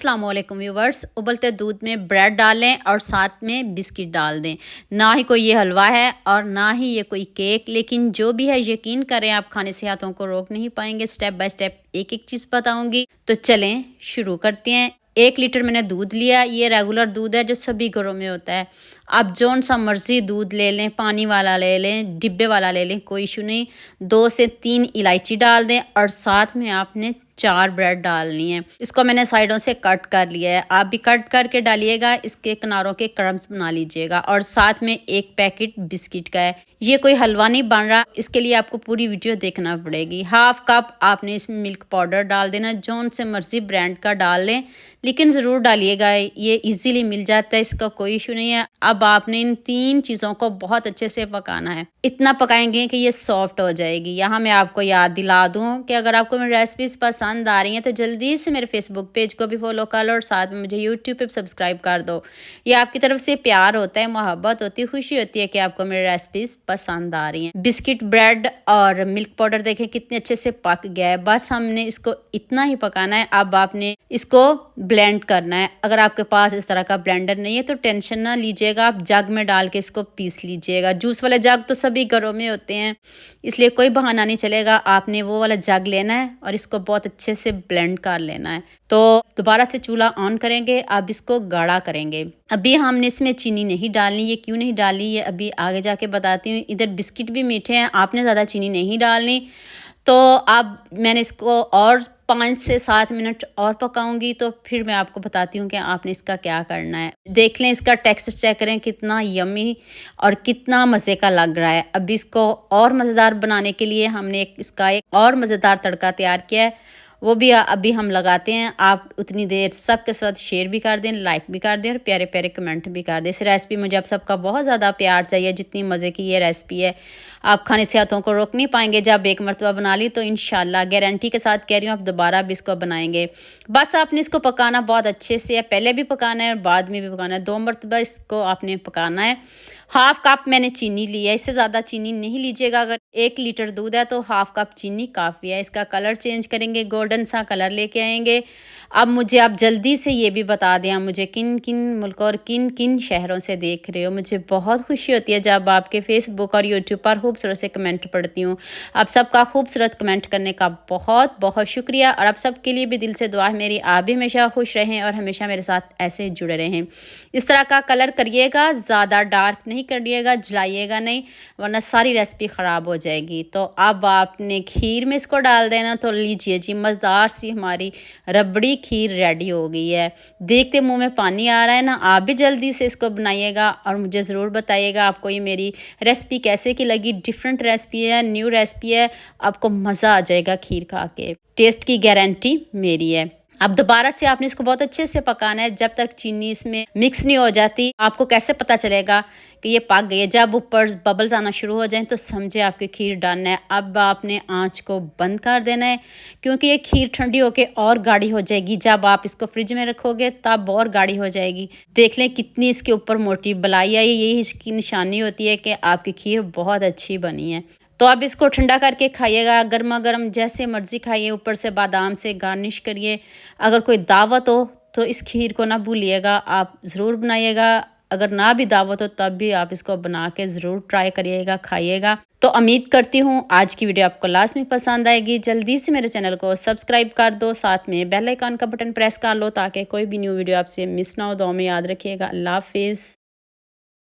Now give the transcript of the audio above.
अस्सलाम वालेकुम व्यूवर्स। उबलते दूध में ब्रेड डालें और साथ में बिस्किट डाल दें। ना ही कोई ये हलवा है और ना ही ये कोई केक, लेकिन जो भी है यकीन करें आप खाने से हाथों को रोक नहीं पाएंगे। स्टेप बाय स्टेप एक एक चीज़ बताऊंगी, तो चलें शुरू करते हैं। 1 लीटर मैंने दूध लिया। ये रेगुलर दूध है जो सभी घरों में होता है। आप जौन सा मर्जी दूध ले लें, पानी वाला ले लें, डिब्बे वाला ले लें, कोई इशू नहीं। 2 से 3 इलायची डाल दें और साथ में आपने 4 ब्रेड डालनी है। इसको मैंने साइडों से कट कर लिया है, आप भी कट करके डालिएगा। इसके किनारों के क्रम्स बना लीजिएगा और साथ में 1 पैकेट बिस्किट का है। ये कोई हलवा नहीं बन रहा, इसके लिए आपको पूरी वीडियो देखना पड़ेगी। 1/2 कप आपने इसमें मिल्क पाउडर डाल देना, जौन से मर्जी ब्रांड का डाल लें, लेकिन ज़रूर डालिएगा। ये इजीली मिल जाता है, इसका कोई इशू नहीं है। अब आपने इन 3 चीज़ों को बहुत अच्छे से पकाना है। इतना पकाएंगे कि ये सॉफ्ट हो जाएगी। यहाँ मैं आपको याद दिला दूँ कि अगर आपको मेरी रेसिपीज़ पसंद आ रही हैं तो जल्दी से मेरे फेसबुक पेज को भी फॉलो कर लो और साथ में मुझे यूट्यूब पे सब्सक्राइब कर दो। ये आपकी तरफ से प्यार होता है, मोहब्बत होती है, खुशी होती है कि आपको मेरी रेसिपीज़ पसंद आ रही हैं। बिस्किट, ब्रेड और मिल्क पाउडर देखें कितने अच्छे से पक गया है। बस हमने इसको इतना ही पकाना है। अब आपने इसको ब्लेंड करना है। अगर आपके पास इस तरह का ब्लेंडर नहीं है तो टेंशन ना लीजिएगा, आप जग में डाल के इसको पीस लीजिएगा। जूस वाले जग तो सभी घरों में होते हैं, इसलिए कोई बहाना नहीं चलेगा। आपने वो वाला जग लेना है और इसको बहुत अच्छे से ब्लेंड कर लेना है। तो दोबारा से चूल्हा ऑन करेंगे, अब इसको गाढ़ा करेंगे। अभी हमने इसमें चीनी नहीं डालनी। ये क्यों नहीं डालनी ये अभी आगे जाके बताती हूँ। इधर बिस्किट भी मीठे हैं, आपने ज़्यादा चीनी नहीं डालनी। तो अब मैंने इसको और 5 से 7 मिनट और पकाऊंगी, तो फिर मैं आपको बताती हूँ कि आपने इसका क्या करना है। देख लें, इसका टेक्सचर चेक करें कितना यम्मी और कितना मज़े का लग रहा है। अब इसको और मज़ेदार बनाने के लिए हमने इसका एक और मज़ेदार तड़का तैयार किया है, वो भी अभी हम लगाते हैं। आप उतनी देर सबके साथ शेयर भी कर दें, लाइक भी कर दें और प्यारे प्यारे कमेंट भी कर दें। इस रेसिपी मुझे आप सबका बहुत ज़्यादा प्यार चाहिए। जितनी मज़े की ये रेसिपी है, आप खाने से हाथों को रोक नहीं पाएंगे। जब एक मरतबा बना ली तो इंशाल्लाह गारंटी के साथ कह रही हूँ आप दोबारा भी इसको बनाएंगे। बस आपने इसको पकाना बहुत अच्छे से है, पहले भी पकाना है और बाद में भी पकाना है। 2 मरतबा इसको आपने पकाना है। 1/2 कप मैंने चीनी ली है, इससे ज़्यादा चीनी नहीं लीजिएगा। अगर 1 लीटर दूध है तो 1/2 कप चीनी काफ़ी है। इसका कलर चेंज करेंगे, गोल्डन सा कलर लेके आएंगे। अब मुझे आप जल्दी से ये भी बता दें, आप मुझे किन किन मुल्कों और किन किन शहरों से देख रहे हो। मुझे बहुत खुशी होती है जब आपके फेसबुक और यूट्यूब पर खूबसूरत से कमेंट पढ़ती हूँ। आप सबका खूबसूरत कमेंट करने का बहुत बहुत शुक्रिया और आप सबके लिए भी दिल से दुआ है मेरी, आप भी हमेशा खुश रहें और हमेशा मेरे साथ ऐसे जुड़े रहें। इस तरह का कलर करिएगा, ज़्यादा डार्क नहीं करिएगा, जलाइएगा नहीं, वरना सारी रेसिपी ख़राब हो जाएगी। तो अब आपने खीर में इसको डाल देना। तो लीजिए जी, मज़ेदार सी हमारी रबड़ी खीर रेडी हो गई है। देखते मुंह में पानी आ रहा है ना। आप भी जल्दी से इसको बनाइएगा और मुझे ज़रूर बताइएगा आपको ये मेरी रेसिपी कैसे की लगी। डिफरेंट रेसिपी है, न्यू रेसिपी है, आपको मज़ा आ जाएगा खीर खा के। टेस्ट की गारंटी मेरी है। अब दोबारा से आपने इसको बहुत अच्छे से पकाना है जब तक चीनी इसमें मिक्स नहीं हो जाती। आपको कैसे पता चलेगा कि ये पक गई है? जब ऊपर बबल्स आना शुरू हो जाएं तो समझे आपकी खीर डन है। अब आपने आंच को बंद कर देना है, क्योंकि ये खीर ठंडी होके और गाढ़ी हो जाएगी। जब आप इसको फ्रिज में रखोगे तब और गाढ़ी हो जाएगी। देख लें कितनी इसके ऊपर मोटी बलाई आई, यही इसकी निशानी होती है कि आपकी खीर बहुत अच्छी बनी है। तो अब इसको ठंडा करके खाइएगा, गर्मा गर्म जैसे मर्ज़ी खाइए। ऊपर से बादाम से गार्निश करिए। अगर कोई दावत हो तो इस खीर को ना भूलिएगा, आप ज़रूर बनाइएगा। अगर ना भी दावत हो तब भी आप इसको बना के ज़रूर ट्राई करिएगा, खाइएगा। तो उम्मीद करती हूँ आज की वीडियो आपको लाज़मी पसंद आएगी। जल्दी से मेरे चैनल को सब्सक्राइब कर दो, साथ में बेल आइकन का बटन प्रेस कर लो ताकि कोई भी न्यू वीडियो आपसे मिस ना हो। दुआ में याद रखिएगा। अल्लाह हाफिज़।